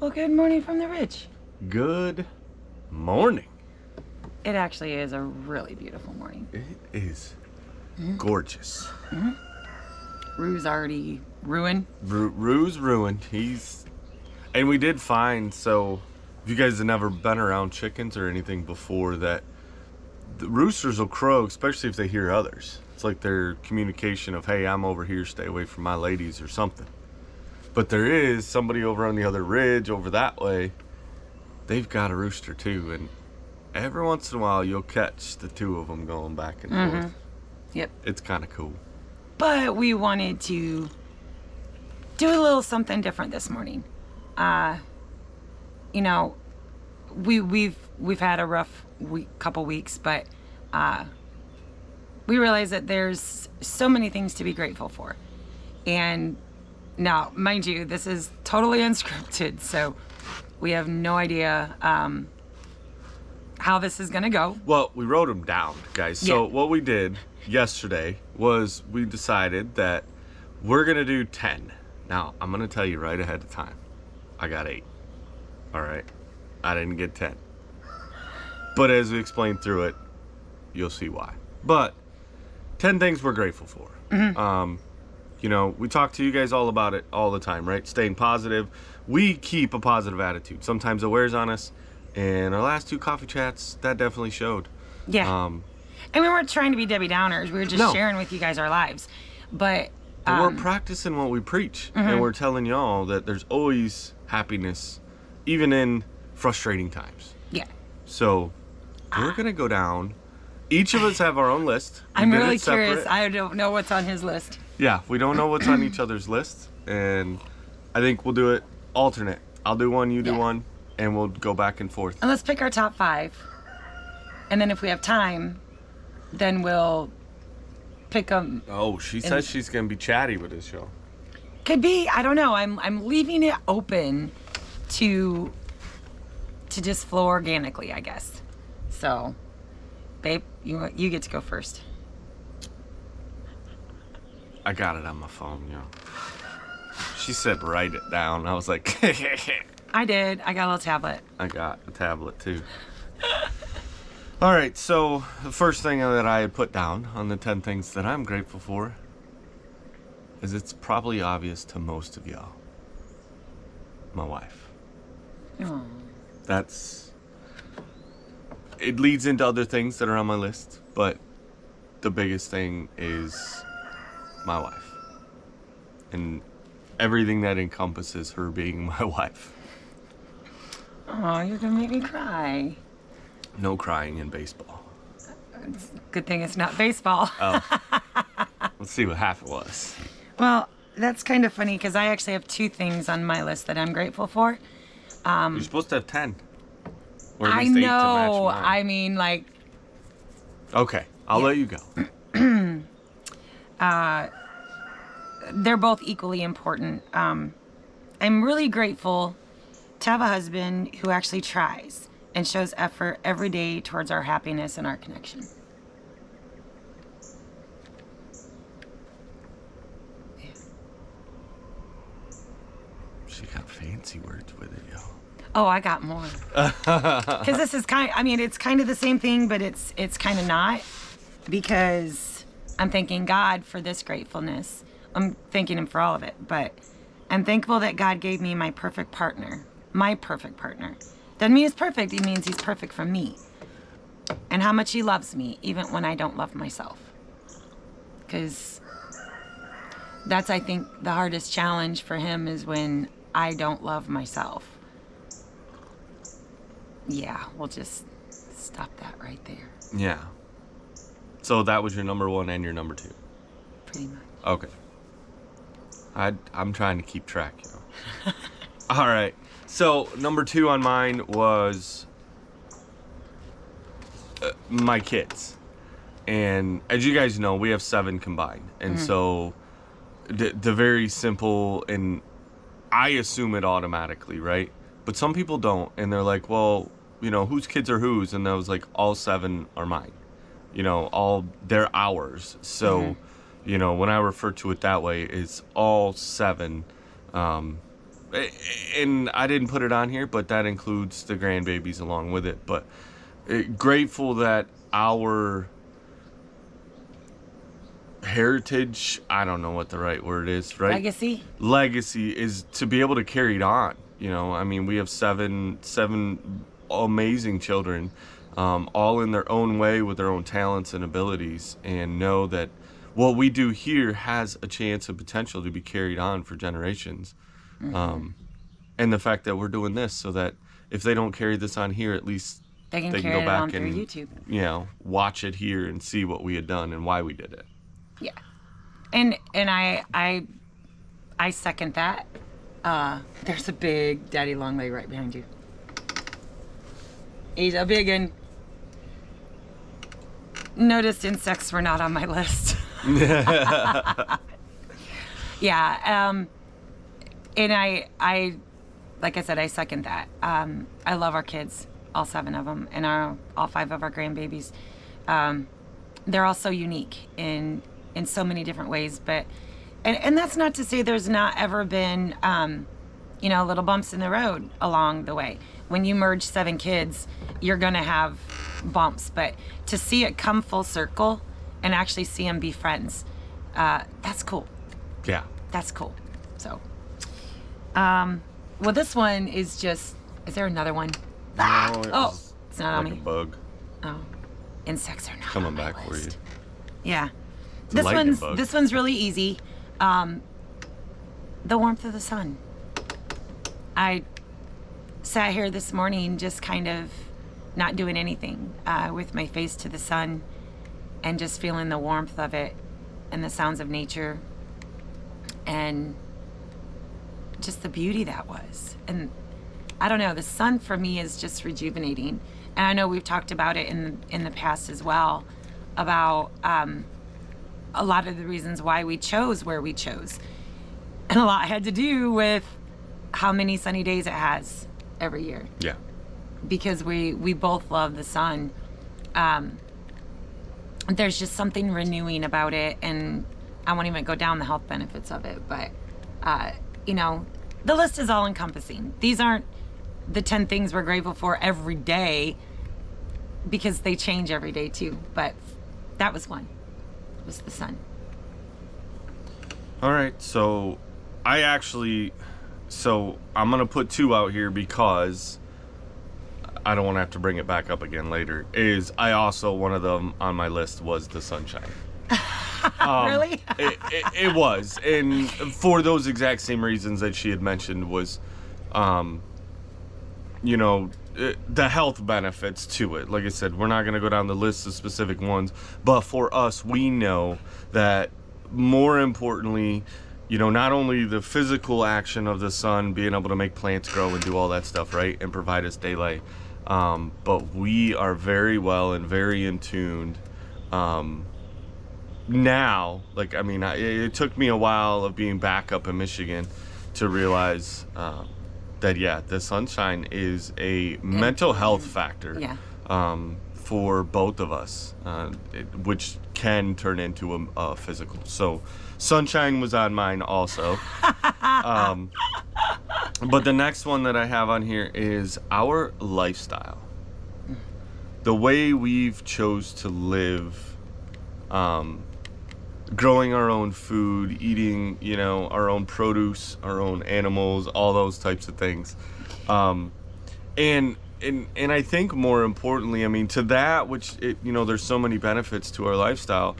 Well, good morning from the ridge. Good morning. It actually is a really beautiful morning. It is gorgeous. Rue's already ruined. Rue's ruined. And we did find, so if you guys have never been around chickens or anything before, that the roosters will crow, especially if they hear others. It's like their communication of, hey, I'm over here, stay away from my ladies or something. But there is somebody over on the other ridge over that way. They've got a rooster too, and every once in a while you'll catch the two of them going back and forth. Yep. It's kind of cool. But we wanted to do a little something different this morning. You know, we've had a rough couple weeks, but we realize that there's so many things to be grateful for. And now, mind you, this is totally unscripted, so we have no idea how this is gonna go. Well, we wrote them down, guys. So what we did yesterday was we decided that we're gonna do 10. Now, I'm gonna tell you right ahead of time, I got 8. All right, I didn't get 10. But as we explain through it, you'll see why. But 10 things we're grateful for. You know, we talk to you guys all about it all the time, right? Staying positive. We keep a positive attitude. Sometimes it wears on us. And our last 2 coffee chats, that definitely showed. Yeah. And we weren't trying to be Debbie Downers. We were just sharing with you guys our lives. But we're practicing what we preach. And we're telling y'all that there's always happiness, even in frustrating times. Yeah. So we're going to go down. Each of us have our own list. I'm really curious. I don't know what's on his list. Yeah, we don't know what's on each other's list. And I think we'll do it alternate. I'll do one, you do one, and we'll go back and forth. And let's pick our top 5. And then if we have time, then we'll pick them. Oh, she says she's going to be chatty with this show. Could be. I don't know. I'm leaving it open to just flow organically, I guess. So, babe, you get to go first. I got it on my phone, you know. She said write it down. I was like, I did. I got a little tablet. I got a tablet too. All right, so the first thing that I had put down on the 10 things that I'm grateful for is, it's probably obvious to most of y'all. My wife. Oh. It leads into other things that are on my list, but the biggest thing is my wife. And everything that encompasses her being my wife. Oh, you're gonna make me cry. No crying in baseball. Good thing it's not baseball. Oh. Let's see what half it was. Well, that's kind of funny because I actually have 2 things on my list that I'm grateful for. You're supposed to have 10. Or at I least 8 to match know. mine. I mean, like. Okay, I'll let you go. They're both equally important. I'm really grateful to have a husband who actually tries and shows effort every day towards our happiness and our connection. Yeah. She got fancy words with it, yo. Oh, I got more. Because this is it's kind of the same thing, but it's kind of not. Because I'm thanking God for this gratefulness. I'm thanking him for all of it, but I'm thankful that God gave me my perfect partner. My perfect partner. Doesn't mean he's perfect, it means he's perfect for me. And how much he loves me, even when I don't love myself. Because that's, I think, the hardest challenge for him is when I don't love myself. Yeah, we'll just stop that right there. Yeah. So that was your number 1 and your number 2? Pretty much. Okay. I'm trying to keep track, you know. All right. So number 2 on mine was my kids. And as you guys know, we have 7 combined. And so the very simple, and I assume it automatically, right? But some people don't. And they're like, well, you know, whose kids are whose? And I was like, all 7 are mine. You know, they're ours. So, you know, when I refer to it that way, it's all 7 and I didn't put it on here, but that includes the grandbabies along with it. But grateful that our heritage, I don't know what the right word is, right? Legacy is to be able to carry it on. You know, I mean, we have seven amazing children, all in their own way with their own talents and abilities, and know that what we do here has a chance and potential to be carried on for generations. And the fact that we're doing this so that if they don't carry this on here, at least they can go carry it back on and through YouTube. You know, watch it here and see what we had done and why we did it. Yeah, and I second that. There's a big daddy long leg right behind you. He's a big one. Noticed insects were not on my list. Yeah, and I like I said, I second that. I love our kids, all 7 of them, and all 5 of our grandbabies. They're all so unique in so many different ways, but and that's not to say there's not ever been little bumps in the road along the way. When you merge 7 kids, you're gonna have bumps, but to see it come full circle and actually see them be friends, that's cool. Yeah, that's cool. So well, this one is just, is there another one? No, it's not on me. A bug. Oh, insects are not coming on my back list. for you. Yeah, Bug. This one's really easy. The warmth of the sun. I sat here this morning just kind of not doing anything, with my face to the sun and just feeling the warmth of it and the sounds of nature and just the beauty that was. And I don't know, the sun for me is just rejuvenating. And I know we've talked about it in the past as well, about a lot of the reasons why we chose where we chose. And a lot had to do with how many sunny days it has every year. Yeah. Because we both love the sun. There's just something renewing about it, and I won't even go down the health benefits of it, but the list is all encompassing. These aren't the 10 things we're grateful for every day, because they change every day too, but that was one. It was the sun. All right, so I'm gonna put 2 out here because I don't want to have to bring it back up again later. I also, one of them on my list was the sunshine. Really? it was, and for those exact same reasons that she had mentioned was, the health benefits to it. Like I said, we're not going to go down the list of specific ones, but for us, we know that more importantly, not only the physical action of the sun, being able to make plants grow and do all that stuff, right, and provide us daylight, but we are very well and very in tune now. Like, I mean, it took me a while of being back up in Michigan to realize that the sunshine is a mental health factor. Yeah. For both of us, which can turn into a physical. So sunshine was on mine also. But the next one that I have on here is our lifestyle. The way we've chose to live, growing our own food, eating, our own produce, our own animals, all those types of things. And I think more importantly, I mean, to that, which, there's so many benefits to our lifestyle,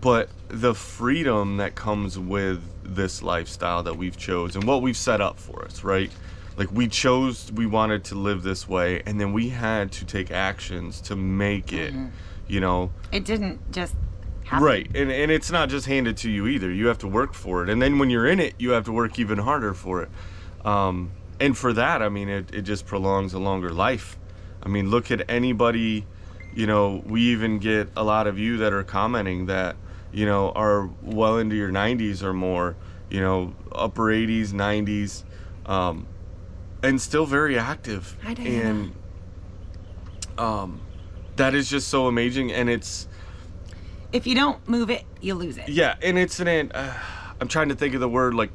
but the freedom that comes with this lifestyle that we've chose and what we've set up for us, right? Like, we wanted to live this way, and then we had to take actions to make it, It didn't just happen. Right, and it's not just handed to you either. You have to work for it, and then when you're in it, you have to work even harder for it. And for that, I mean, it just prolongs a longer life. I mean, look at anybody, we even get a lot of you that are commenting that, are well into your 90s or more, upper 80s, 90s, and still very active. And that is just so amazing, and it's... If you don't move it, you lose it. Yeah, and it's I'm trying to think of the word, like,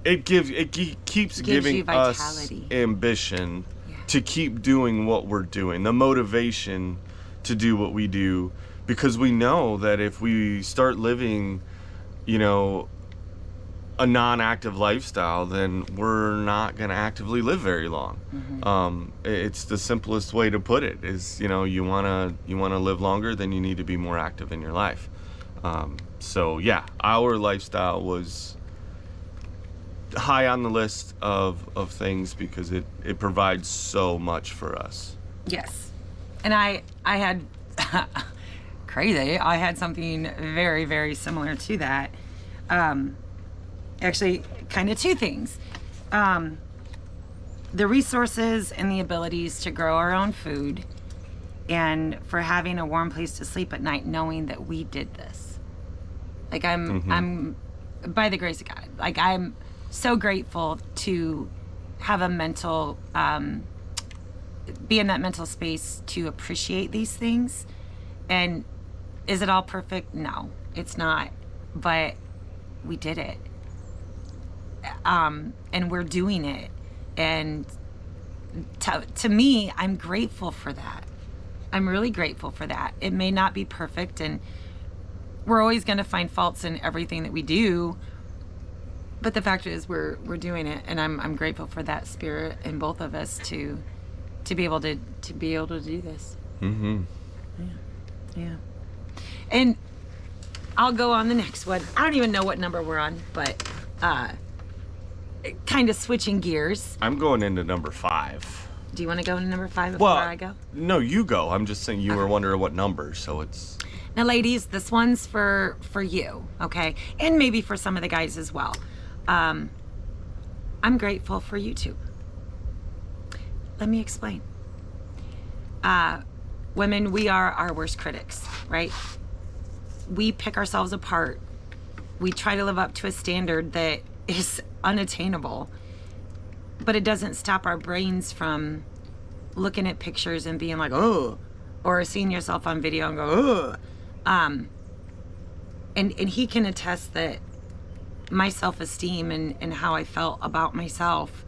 keeps Gives giving you us vitality. ambition Yeah. to keep doing what we're doing, the motivation to do what we do, because we know that if we start living, a non-active lifestyle, then we're not going to actively live very long. It's the simplest way to put it is, you want to live longer, then you need to be more active in your life. So yeah, our lifestyle was high on the list of things because it provides so much for us. Yes. And I had crazy. I had something very, very similar to that. Actually, kind of two things. The resources and the abilities to grow our own food, and for having a warm place to sleep at night, knowing that we did this. Like I'm by the grace of God. Like I'm so grateful to have a mental, be in that mental space to appreciate these things. And is it all perfect? No, it's not. But we did it. And we're doing it. And to me, I'm grateful for that. I'm really grateful for that. It may not be perfect, and we're always going to find faults in everything that we do. But the fact is, we're doing it, and I'm grateful for that spirit in both of us to be able to do this. Yeah. And I'll go on the next one. I don't even know what number we're on, but kind of switching gears. I'm going into number 5. Do you want to go into number 5 before I go? No, you go. I'm just saying you were wondering what number, so it's... Now, ladies, this one's for you, okay? And maybe for some of the guys as well. I'm grateful for YouTube. Let me explain. Women, we are our worst critics, right? We pick ourselves apart. We try to live up to a standard that is unattainable, but it doesn't stop our brains from looking at pictures and being like, oh, or seeing yourself on video and go, oh. And he can attest that my self-esteem and how I felt about myself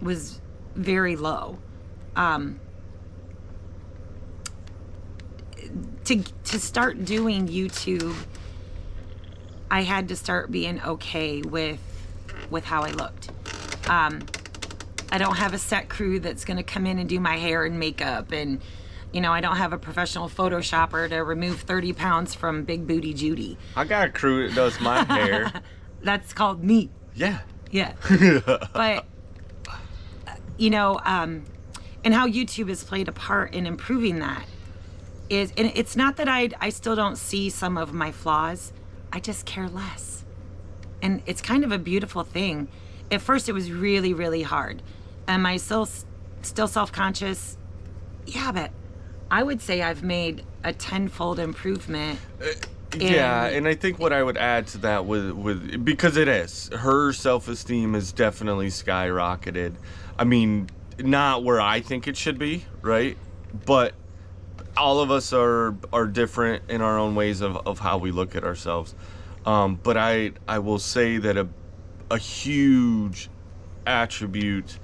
was very low. To start doing YouTube, I had to start being okay with how I looked. I don't have a set crew that's going to come in and do my hair and makeup, and I don't have a professional Photoshopper to remove 30 pounds from Big Booty Judy. I got a crew that does my hair. That's called me. Yeah. But and how YouTube has played a part in improving that is, and it's not that I still don't see some of my flaws. I just care less. And it's kind of a beautiful thing. At first it was really, really hard. Am I still self-conscious? Yeah, but I would say I've made a 10-fold improvement. Yeah, and I think what I would add to that with because it is, her self-esteem is definitely skyrocketed. I mean, not where I think it should be, right? But all of us are different in our own ways of how we look at ourselves. But I will say that a huge attribute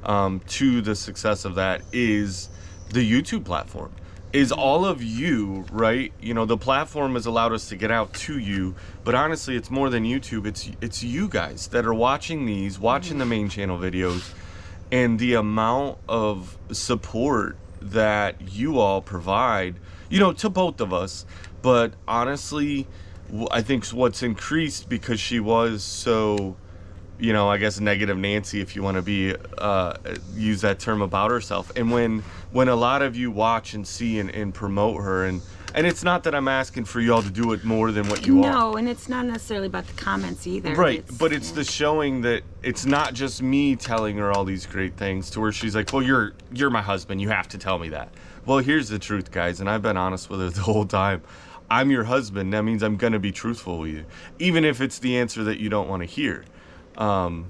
to the success of that is the YouTube platform. Is all of you, right? The platform has allowed us to get out to you, but honestly, it's more than YouTube. It's you guys that are watching the main channel videos, and the amount of support that you all provide, to both of us. But honestly, I think what's increased because she was so, I guess negative Nancy, if you want to be use that term about herself. And when a lot of you watch and see and promote her, and it's not that I'm asking for y'all to do it more than what you are. No, and it's not necessarily about the comments either. Right, but it's the showing that it's not just me telling her all these great things to where she's like, well, you're my husband, you have to tell me that. Well, here's the truth, guys, and I've been honest with her the whole time. I'm your husband. That means I'm going to be truthful with you, even if it's the answer that you don't want to hear. And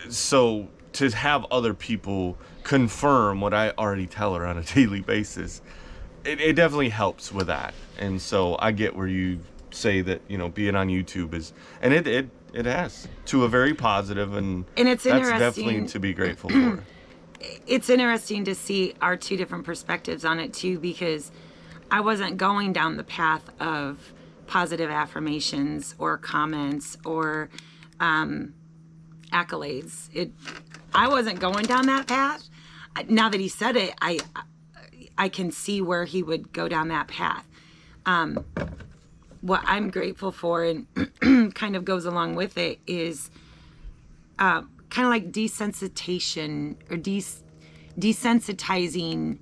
so to have other people confirm what I already tell her on a daily basis, it definitely helps with that. And so I get where you say that, you know, being on YouTube is, and it has to a very positive, and it's that's interesting. definitely to be grateful for. It's interesting to see our two different perspectives on it too, because I wasn't going down the path of positive affirmations or comments or accolades. I wasn't going down that path. Now that he said it, I can see where he would go down that path. What I'm grateful for, and kind of goes along with it, is kind of like desensitization or desensitizing.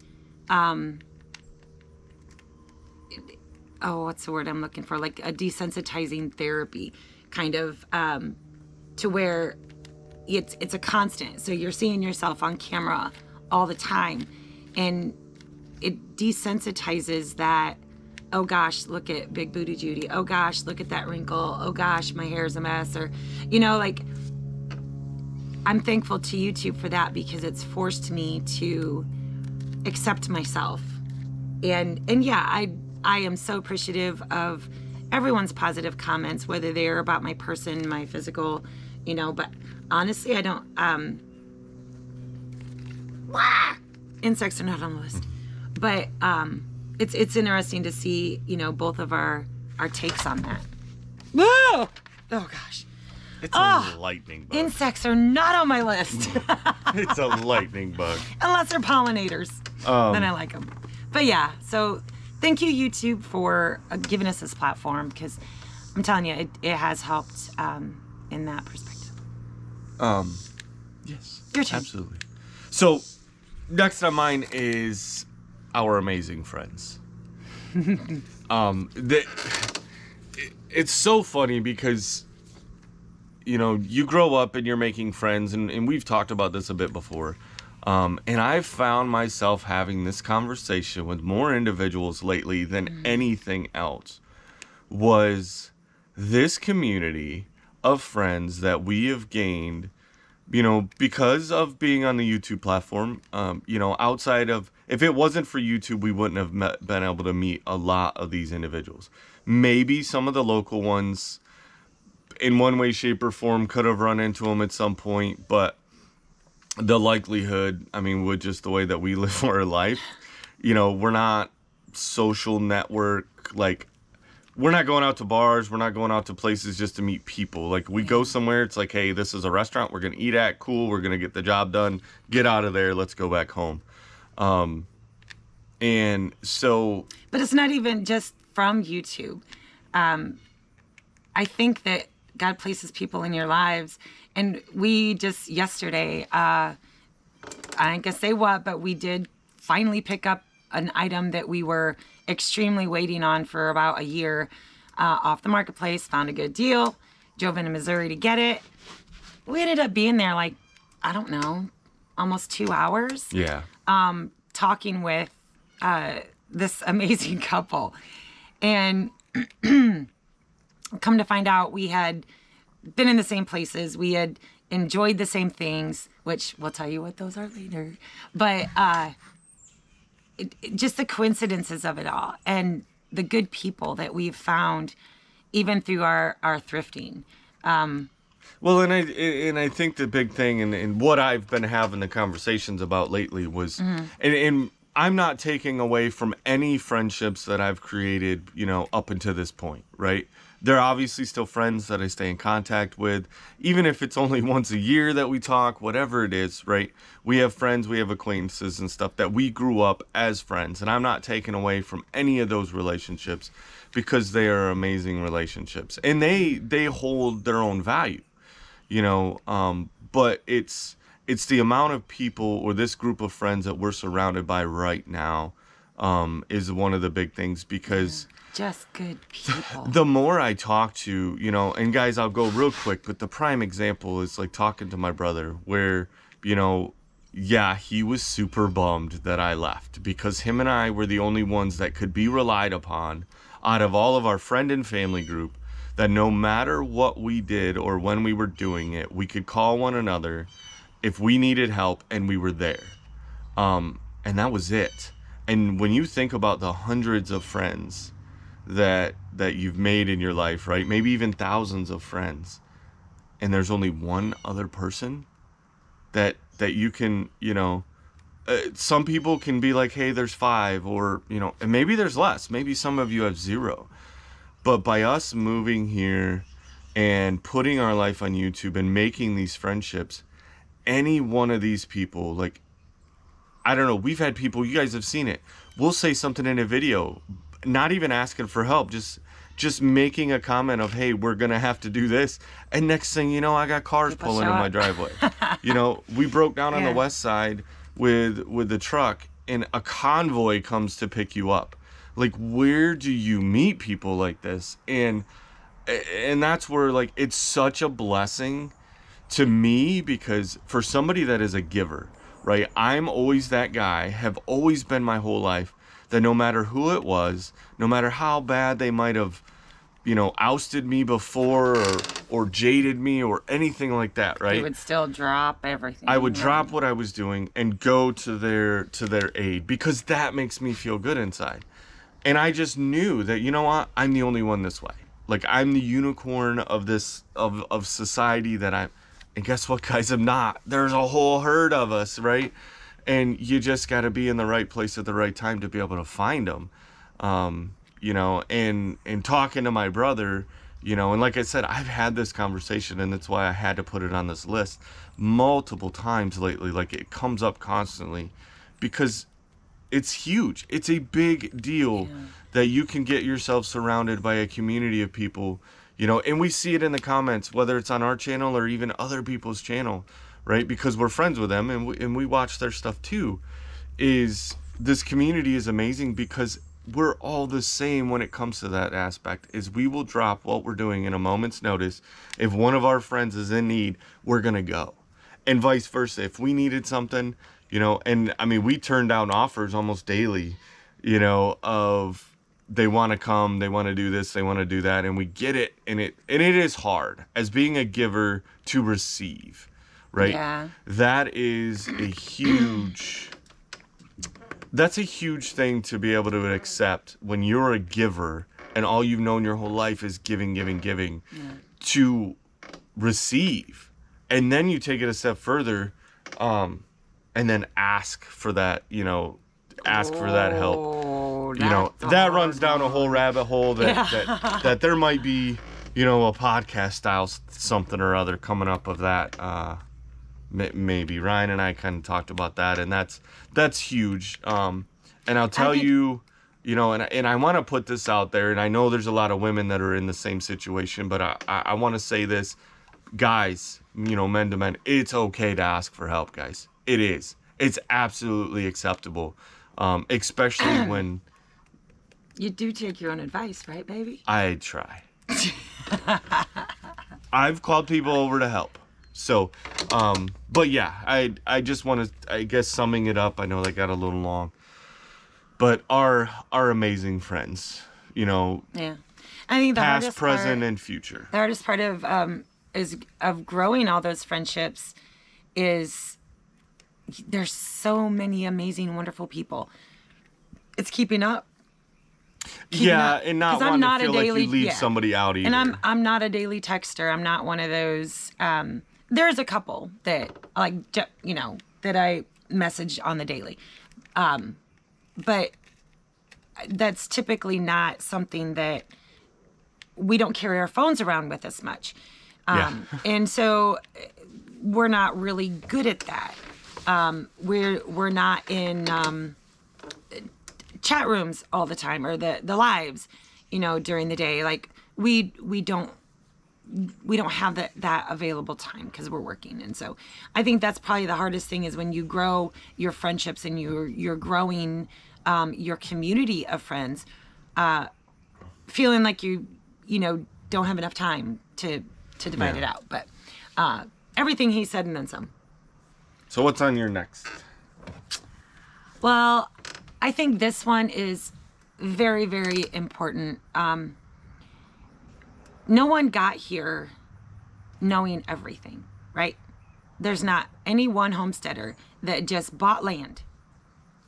What's the word I'm looking for? Like a desensitizing therapy, kind of, to where it's a constant. So you're seeing yourself on camera all the time, and it desensitizes that. Oh gosh, look at Big Booty Judy. Oh gosh, look at that wrinkle. Oh gosh, my hair's a mess. Or, you know, like, I'm thankful to YouTube for that, because it's forced me to accept myself. And yeah, I am so appreciative of everyone's positive comments, whether they're about my person, my physical, you know, but honestly, I don't, insects are not on the list. But it's interesting to see, you know, both of our takes on that. Whoa! Oh gosh. It's a lightning bug. Insects are not on my list. It's a lightning bug. Unless they're pollinators. Then I like them. But yeah, so thank you, YouTube, for giving us this platform, because I'm telling you, it has helped in that perspective. Yes. Your turn. Absolutely. So, next on mine is our amazing friends. It's so funny because, you know, you grow up and you're making friends, and we've talked about this a bit before. And I've found myself having this conversation with more individuals lately than anything else. Was this community of friends that we have gained, you know, because of being on the YouTube platform. You know, outside of, if it wasn't for YouTube, we wouldn't have been able to meet a lot of these individuals. Maybe some of the local ones, in one way, shape, or form, could have run into them at some point, but the likelihood, I mean, with just the way that we live our life, you know, we're not social network, like, we're not going out to bars, we're not going out to places just to meet people. Like, we go somewhere, it's like, hey, this is a restaurant we're going to eat at, cool, we're going to get the job done, get out of there, let's go back home. And so... But it's not even just from YouTube. I think that God places people in your lives, and we just yesterday, I ain't gonna say what, but we did finally pick up an item that we were extremely waiting on for about a year, off the marketplace, found a good deal, drove into Missouri to get it. We ended up being there like, I don't know, almost 2 hours. Yeah. Talking with this amazing couple. And come to find out, we had been in the same places. We had enjoyed the same things, which we'll tell you what those are later. But just the coincidences of it all, and the good people that we've found, even through our thrifting. Well, and I think the big thing, and what I've been having the conversations about lately was, and I'm not taking away from any friendships that I've created, you know, up until this point, right? They're obviously still friends that I stay in contact with, even if it's only once a year that we talk, whatever it is, right? We have friends, we have acquaintances and stuff that we grew up as friends, and I'm not taking away from any of those relationships, because they are amazing relationships, and they hold their own value, you know. But it's the amount of people, or this group of friends that we're surrounded by right now, is one of the big things, because just good people. The more I talk to, you know, and guys, I'll go real quick, but the prime example is like talking to my brother, where, you know, yeah, he was super bummed that I left, because him and I were the only ones that could be relied upon out of all of our friend and family group, that no matter what we did or when we were doing it, we could call one another if we needed help, and we were there. And that was it. And when you think about the hundreds of friends that you've made in your life, right? Maybe even thousands of friends, and there's only one other person that you can, some people can be like, hey, there's 5, or, and maybe there's less. Maybe some of you have 0. But by us moving here and putting our life on YouTube and making these friendships, any one of these people, like, I don't know, we've had people, you guys have seen it, we'll say something in a video, not even asking for help, just making a comment of, hey, we're gonna have to do this, and next thing you know, I got cars pulling in my driveway. We broke down on the west side with the truck, and a convoy comes to pick you up. Like, where do you meet people like this? And that's where, like, it's such a blessing to me, because for somebody that is a giver, right? I'm always that guy, have always been my whole life, that no matter who it was, no matter how bad they might have, ousted me before, or jaded me or anything like that, right? You would still drop everything. I would drop what I was doing and go to their aid, because that makes me feel good inside. And I just knew that, you know what? I'm the only one this way. Like, I'm the unicorn of this, of society that I'm. And guess what, guys? I'm not. There's a whole herd of us, right? And you just got to be in the right place at the right time to be able to find them. And talking to my brother, and like I said, I've had this conversation, and that's why I had to put it on this list multiple times lately. Like, it comes up constantly, because it's huge. It's a big deal that you can get yourself surrounded by a community of people, and we see it in the comments, whether it's on our channel or even other people's channel, right? Because we're friends with them, and we watch their stuff too. Is this community is amazing, because we're all the same when it comes to that aspect. Is we will drop what we're doing in a moment's notice. If one of our friends is in need, we're gonna go, and vice versa. If we needed something, and I mean, we turn down offers almost daily, of they want to come, they want to do this, they want to do that, and we get it, and it is hard as being a giver to receive, right? Yeah. That is a huge thing to be able to accept when you're a giver and all you've known your whole life is giving, to receive. And then you take it a step further, and then ask for that, ask for that help. That runs down a whole rabbit hole that there might be, a podcast style something or other coming up of that. Maybe Ryan and I kind of talked about that, and that's huge. And I'll tell you, and I want to put this out there, and I know there's a lot of women that are in the same situation, but I want to say this, guys, men to men, it's okay to ask for help, guys. It is. It's absolutely acceptable, especially when you do take your own advice, right, baby? I try. I've called people over to help. So, but yeah, I just want to, I guess, summing it up, I know that got a little long, but our amazing friends, Yeah. I think the past, hardest present, part, and future. The hardest part of growing all those friendships is there's so many amazing, wonderful people. It's keeping up. And not wanting to feel like you leave somebody out either. And I'm not a daily texter. I'm not one of those. There's a couple that that I message on the daily, but that's typically not something that we don't carry our phones around with as much, and so we're not really good at that. We're not in chat rooms all the time, or the lives, during the day. Like we don't have that available time because we're working. And so I think that's probably the hardest thing, is when you grow your friendships and you're growing your community of friends, feeling like you don't have enough time to divide it out. But everything he said and then some. So what's on your next? Well, I think this one is very, very important. No one got here knowing everything, right? There's not any one homesteader that just bought land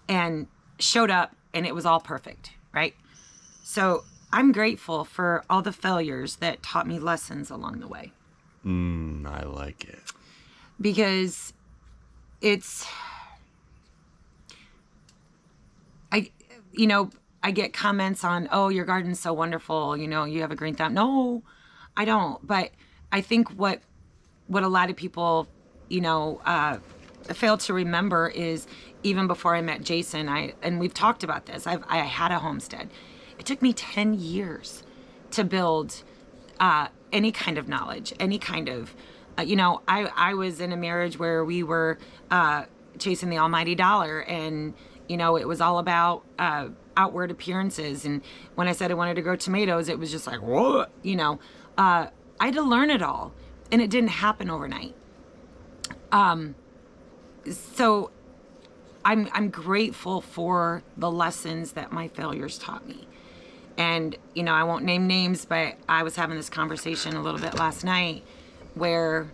and showed up and it was all perfect, right? So I'm grateful for all the failures that taught me lessons along the way. I like it. Because I get comments on, oh, your garden's so wonderful, you have a green thumb. No, I don't. But I think what a lot of people, fail to remember is even before I met Jason, and we've talked about this, I had a homestead. It took me 10 years to build any kind of knowledge, any kind of, I was in a marriage where we were chasing the almighty dollar, and, it was all about outward appearances. And when I said I wanted to grow tomatoes, it was just like, what? I had to learn it all, and it didn't happen overnight. So I'm grateful for the lessons that my failures taught me. And, I won't name names, but I was having this conversation a little bit last night where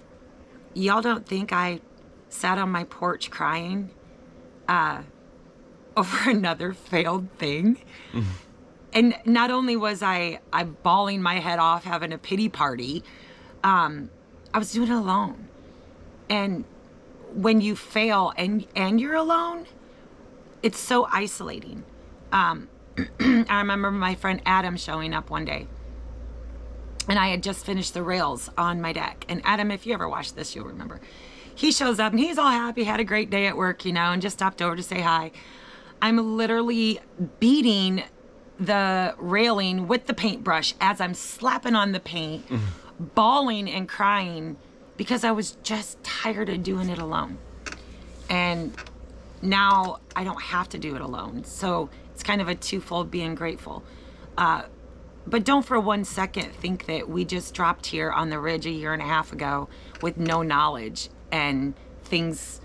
y'all don't think I sat on my porch crying over another failed thing. Mm-hmm. And not only was I bawling my head off having a pity party, I was doing it alone. And when you fail and you're alone, it's so isolating. I remember my friend Adam showing up one day, and I had just finished the rails on my deck. And Adam, if you ever watch this, you'll remember. He shows up and he's all happy, had a great day at work, and just stopped over to say hi. I'm literally beating the railing with the paintbrush as I'm slapping on the paint, bawling and crying because I was just tired of doing it alone. And now I don't have to do it alone. So it's kind of a twofold being grateful. But don't for 1 second think that we just dropped here on the ridge a year and a half ago with no knowledge and things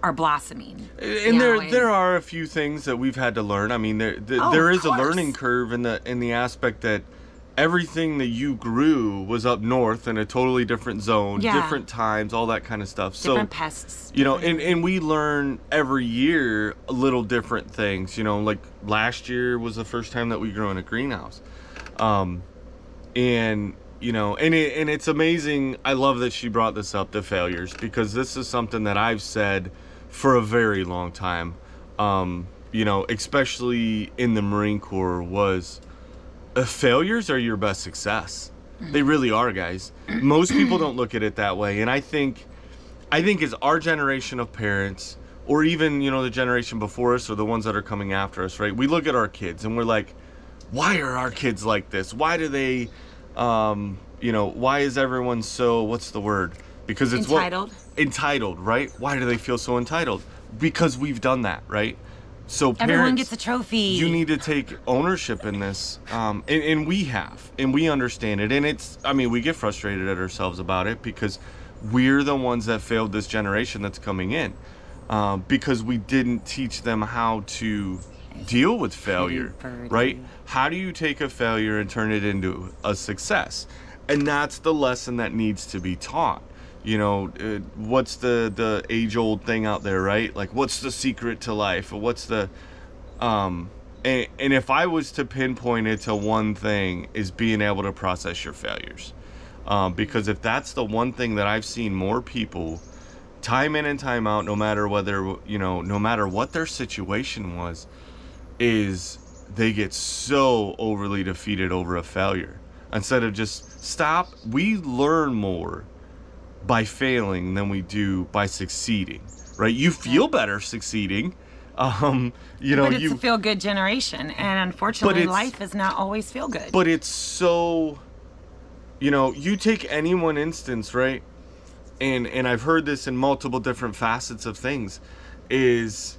are blossoming. And there are a few things that we've had to learn. I mean, there is a learning curve in the aspect that everything that you grew was up north in a totally different zone, different times, all that kind of stuff. Different pests. And we learn every year a little different things. Like last year was the first time that we grew in a greenhouse. And it's amazing. I love that she brought this up, the failures, because this is something that I've said for a very long time, especially in the Marine Corps, was failures are your best success. They really are, guys. Most people don't look at it that way. And I think as our generation of parents, or even, the generation before us or the ones that are coming after us, right? We look at our kids and we're like, why are our kids like this? Why do they, why is everyone so, what's the word? Because it's entitled, right? Why do they feel so entitled? Because we've done that, right? So parents, everyone gets a trophy. You need to take ownership in this, and we have, and we understand it. And we get frustrated at ourselves about it because we're the ones that failed this generation that's coming in, because we didn't teach them how to deal with failure, right? How do you take a failure and turn it into a success? And that's the lesson that needs to be taught. What's the age-old thing out there, right? Like, what's the secret to life? Or what's the and if I was to pinpoint it to one thing, is being able to process your failures, because if that's the one thing that I've seen more people time in and time out, no matter what their situation was, is they get so overly defeated over a failure instead of just stop. We learn more by failing than we do by succeeding, right? You feel better succeeding. But it's a feel-good generation, and unfortunately life is not always feel good. But it's so, you take any one instance, right? And I've heard this in multiple different facets of things, is,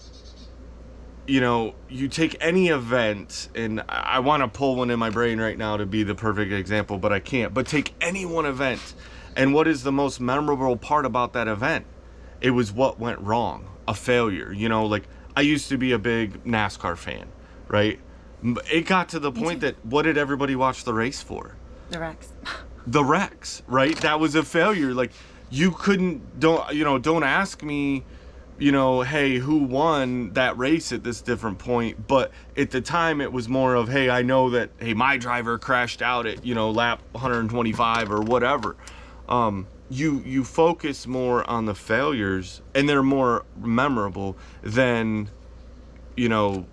you take any event, and I want to pull one in my brain right now to be the perfect example, but I can't. But take any one event, and what is the most memorable part about that event? It was what went wrong, a failure. Like, I used to be a big NASCAR fan, right? It got to the point that what did everybody watch the race for? The wrecks. The wrecks, right? That was a failure. Like, you couldn't, don't ask me, you know, hey, who won that race at this different point? But at the time, it was more of, hey, I know that, hey, my driver crashed out at, you know, lap 125 or whatever. You focus more on the failures, and they're more memorable than, you know,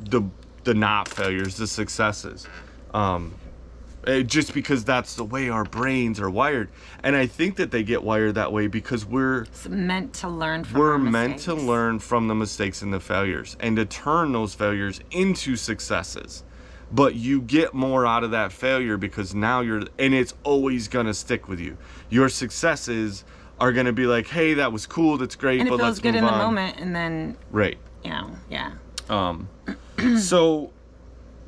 the not failures, the successes. Just because that's the way our brains are wired. And I think that they get wired that way because we're meant to learn from we're our meant mistakes. to learn from the mistakes and the failures and to turn those failures into successes. But you get more out of that failure because now and it's always gonna stick with you. Your successes are gonna be like, hey, that was cool, that's great, And it but feels let's good move in the on. moment, and then, Right. you know, yeah. So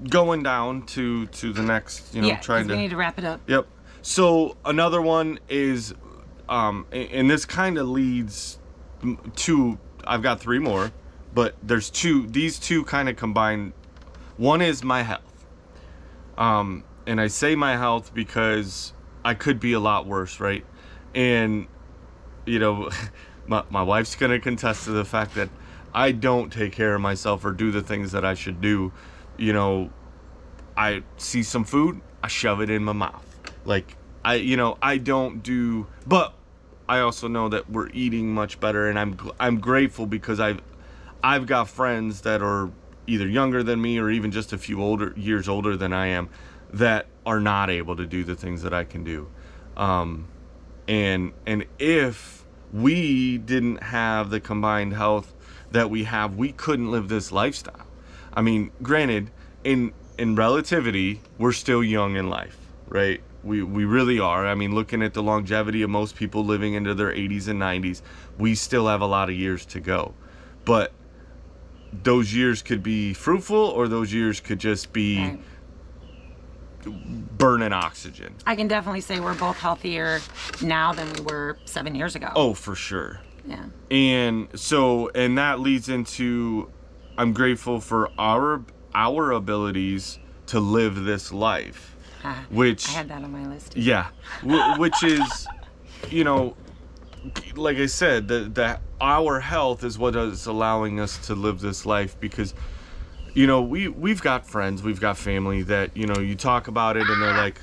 going down to the next, you know, Yeah, trying 'cause to we need to wrap it up. Yep. So another one is, and this kind of leads to, I've got three more, but there's two, these two kind of combine. One is my health. And I say my health because I could be a lot worse, right? And, you know, my wife's going to contest to the fact that I don't take care of myself or do the things that I should do. You know, I see some food, I shove it in my mouth. Like, I don't do, but I also know that we're eating much better, and I'm grateful because I've got friends that are either younger than me or even just a few years older than I am that are not able to do the things that I can do. And if we didn't have the combined health that we have, we couldn't live this lifestyle. I mean, granted, in relativity, we're still young in life, right? We really are. I mean, looking at the longevity of most people living into their 80s and 90s, we still have a lot of years to go. But those years could be fruitful, or those years could just be Right. burning oxygen. I can definitely say we're both healthier now than we were 7 years ago. Oh, for sure. Yeah. And so, and that leads into, I'm grateful for our abilities to live this life, which I had that on my list. yeah, which is, you know, like I said, the our health is what is allowing us to live this life, because, you know, we've got friends, we've got family that, you know, you talk about it and they're like,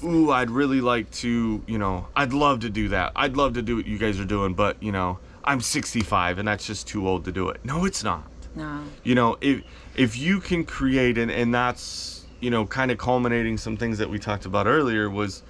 ooh, I'd really like to, you know, I'd love to do that. I'd love to do what you guys are doing, but, you know, I'm 65 and that's just too old to do it. No, it's not. No. You know, if you can create, and that's, you know, kind of culminating some things that we talked about earlier, was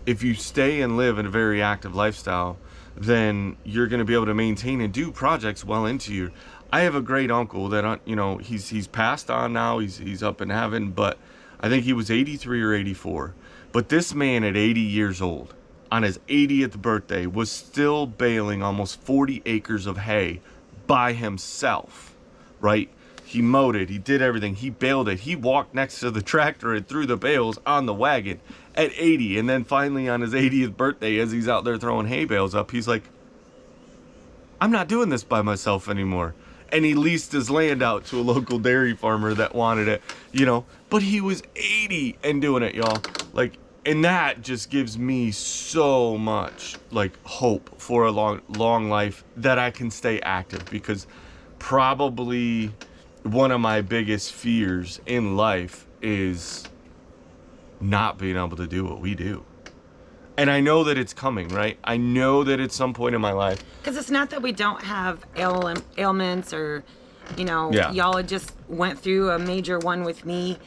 if you stay and live in a very active lifestyle, then you're going to be able to maintain and do projects well into your. I have a great uncle that, you know, he's passed on now. He's up in heaven, but I think he was 83 or 84. But this man at 80 years old, on his 80th birthday, was still baling almost 40 acres of hay by himself, right? He mowed it, he did everything, he baled it, he walked next to the tractor and threw the bales on the wagon at 80. And then finally on his 80th birthday, as he's out there throwing hay bales up, he's like, I'm not doing this by myself anymore. And he leased his land out to a local dairy farmer that wanted it, you know, but he was 80 and doing it, y'all. Like, and that just gives me so much, like, hope for a long life, that I can stay active, because probably one of my biggest fears in life is not being able to do what we do. And I know that it's coming, right? I know that at some point in my life. Because it's not that we don't have ailments, or, you know, y'all had just went through a major one with me.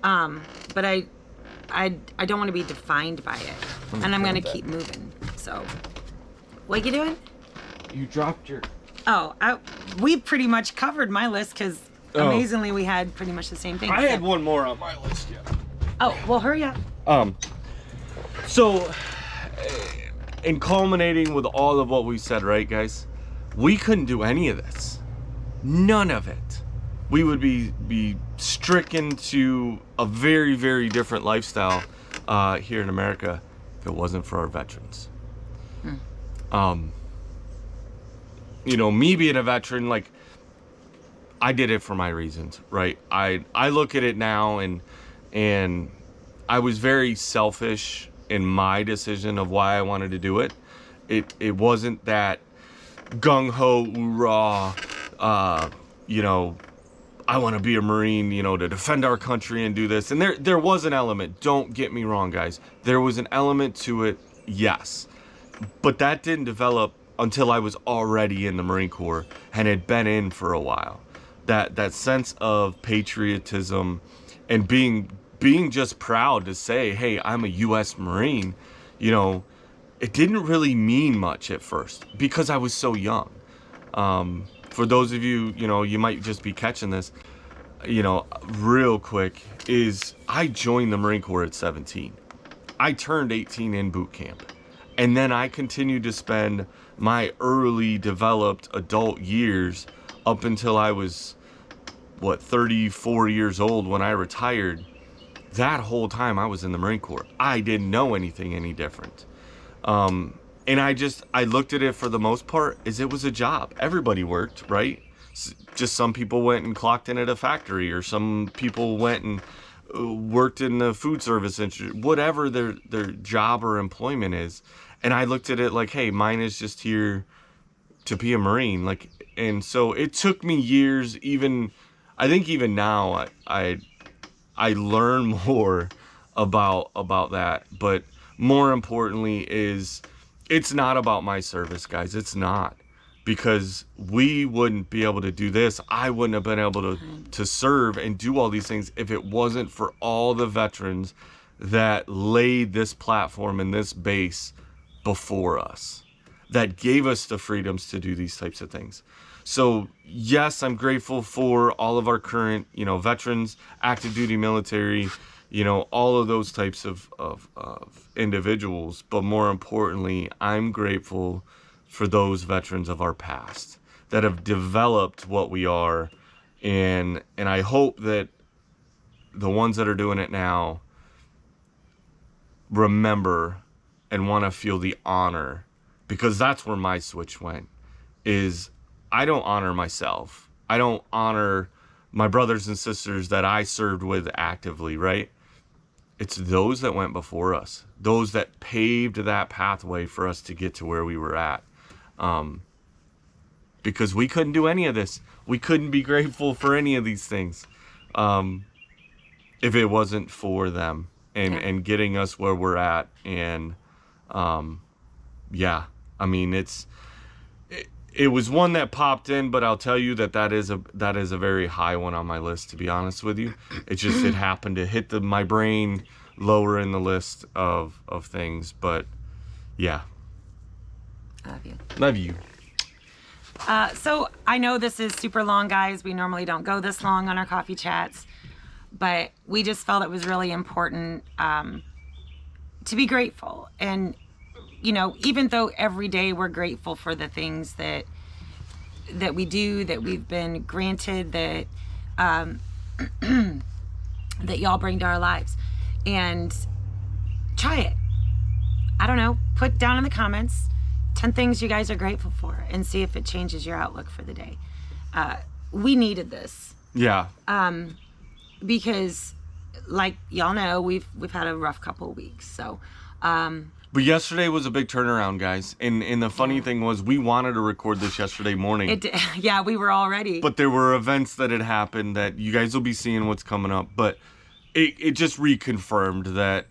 But I don't want to be defined by it. And I'm going to keep moving. So, what you doing? You dropped your. Oh, we pretty much covered my list, because amazingly we had pretty much the same thing. I had one more on my list, yeah. Oh, well, hurry up. So, in culminating with all of what we said, right, guys? We couldn't do any of this. None of it. We would be stricken to a very, very different lifestyle here in America if it wasn't for our veterans. You know, me being a veteran, like, I did it for my reasons, right? I look at it now, and I was very selfish in my decision of why I wanted to do it. It wasn't that gung-ho, hoorah, I want to be a Marine, to defend our country and do this. And there was an element, don't get me wrong, guys. There was an element to it, yes. But that didn't develop until I was already in the Marine Corps and had been in for a while. That sense of patriotism and being just proud to say, hey, I'm a U.S. Marine, it didn't really mean much at first because I was so young. For those of you, you might just be catching this, real quick, is I joined the Marine Corps at 17. I turned 18 in boot camp. And then I continued to spend my early developed adult years up until I was, 34 years old when I retired. That whole time I was in the Marine Corps. I didn't know anything any different. And I looked at it for the most part as it was a job. Everybody worked, right? Just some people went and clocked in at a factory, or some people went and worked in the food service industry, whatever their job or employment is. And I looked at it like, hey, mine is just here to be a Marine. And so it took me years, I think even now I learn more about that. But more importantly is, it's not about my service, guys. It's not. Because we wouldn't be able to do this. I wouldn't have been able to serve and do all these things if it wasn't for all the veterans that laid this platform and this base before us, that gave us the freedoms to do these types of things. So yes, I'm grateful for all of our current, veterans, active duty military, all of those types of individuals. But more importantly, I'm grateful for those veterans of our past that have developed what we are. And I hope that the ones that are doing it now remember and want to feel the honor, because that's where my switch went, is I don't honor myself. I don't honor my brothers and sisters that I served with actively, right? It's those that went before us, those that paved that pathway for us to get to where we were at. Because we couldn't do any of this. We couldn't be grateful for any of these things if it wasn't for them and getting us where we're at. And it was one that popped in, but I'll tell you that is a very high one on my list, to be honest with you. It happened to hit my brain lower in the list of things. But yeah. Love you. So I know this is super long, guys. We normally don't go this long on our coffee chats, but we just felt it was really important to be grateful. And, even though every day we're grateful for the things that we do, that we've been granted, that that y'all bring to our lives. And try it. I don't know. Put down in the comments 10 things you guys are grateful for, and see if it changes your outlook for the day. We needed this. Yeah. Because, like y'all know, we've had a rough couple of weeks. So. But yesterday was a big turnaround, guys. And the funny thing was, we wanted to record this yesterday morning. Yeah, we were all ready. But there were events that had happened that you guys will be seeing what's coming up. But it just reconfirmed that,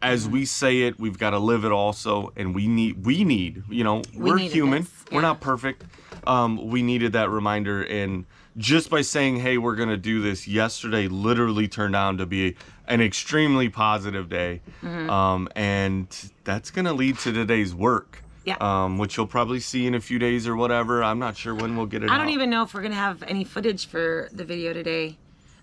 as we say it, we've got to live it also. And we need, we're human. Yeah. We're not perfect. We needed that reminder. And just by saying, hey, we're going to do this, yesterday literally turned out to be an extremely positive day. Mm-hmm. And that's going to lead to today's work. Yeah. Which you'll probably see in a few days or whatever. I'm not sure when we'll get it out. I don't even know if we're going to have any footage for the video today.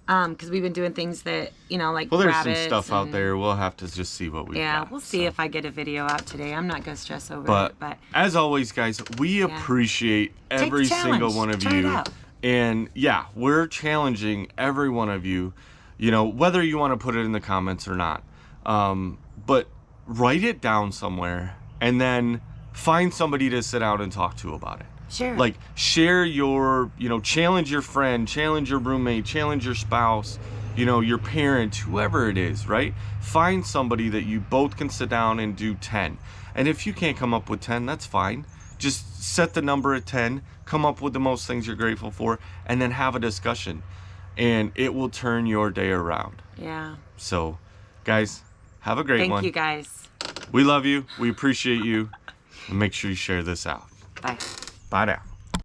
Because we've been doing things that, like well, there's some stuff out there. We'll have to just see what we got. Yeah, we'll see if I get a video out today. I'm not going to stress over it. But as always, guys, we appreciate every single one of Try you. it out. And yeah, we're challenging every one of you, whether you want to put it in the comments or not. But write it down somewhere and then find somebody to sit down and talk to about it. Sure. Like, share your, challenge your friend, challenge your roommate, challenge your spouse, your parent, whoever it is, right? Find somebody that you both can sit down and do 10. And if you can't come up with 10, that's fine. Just set the number at 10, come up with the most things you're grateful for, and then have a discussion. And it will turn your day around. Yeah. So, guys, have a great one. Thank you, guys. We love you. We appreciate you. And make sure you share this out. Bye. Bye now.